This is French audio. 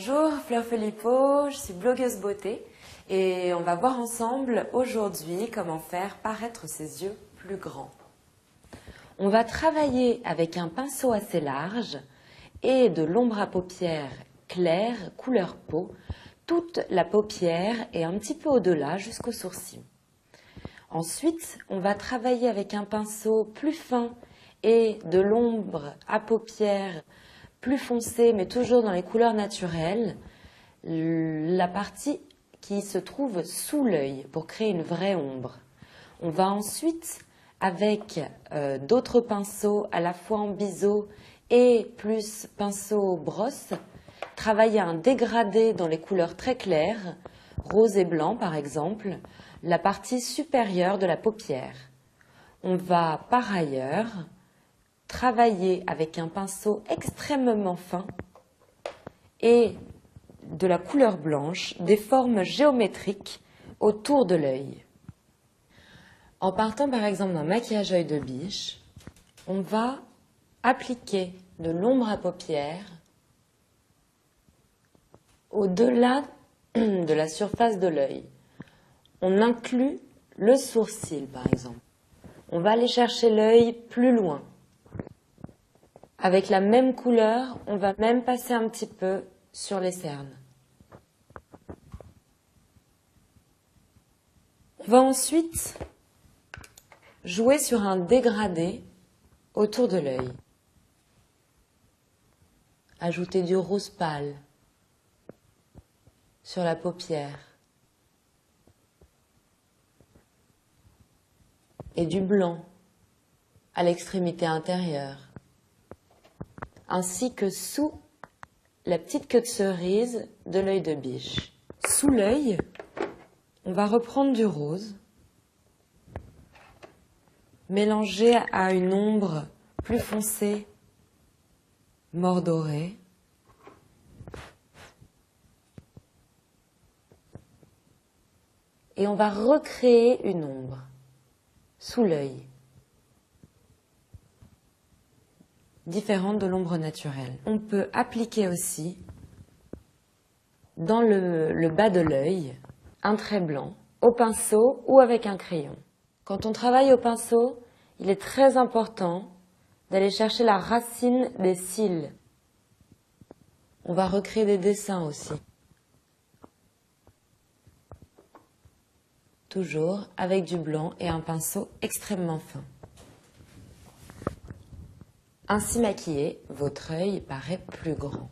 Bonjour, Fleur Filippo, je suis blogueuse beauté et on va voir ensemble aujourd'hui comment faire paraître ses yeux plus grands. On va travailler avec un pinceau assez large et de l'ombre à paupières claire, couleur peau, toute la paupière et un petit peu au-delà jusqu'au sourcil. Ensuite, on va travailler avec un pinceau plus fin et de l'ombre à paupières plus foncée, mais toujours dans les couleurs naturelles, la partie qui se trouve sous l'œil pour créer une vraie ombre. On va ensuite, avec d'autres pinceaux, à la fois en biseau et plus pinceau brosse, travailler un dégradé dans les couleurs très claires, rose et blanc par exemple, la partie supérieure de la paupière. On va par ailleurs travailler avec un pinceau extrêmement fin et de la couleur blanche des formes géométriques autour de l'œil. En partant par exemple d'un maquillage œil de biche, on va appliquer de l'ombre à paupières au-delà de la surface de l'œil. On inclut le sourcil par exemple. On va aller chercher l'œil plus loin. Avec la même couleur, on va même passer un petit peu sur les cernes. On va ensuite jouer sur un dégradé autour de l'œil. Ajouter du rose pâle sur la paupière et du blanc à l'extrémité intérieure, ainsi que sous la petite queue de cerise de l'œil de biche. Sous l'œil, on va reprendre du rose, mélanger à une ombre plus foncée, mordorée, et on va recréer une ombre sous l'œil, différente de l'ombre naturelle. On peut appliquer aussi dans le bas de l'œil un trait blanc au pinceau ou avec un crayon. Quand on travaille au pinceau, il est très important d'aller chercher la racine des cils. On va recréer des dessins aussi. Toujours avec du blanc et un pinceau extrêmement fin. Ainsi maquillé, votre œil paraît plus grand.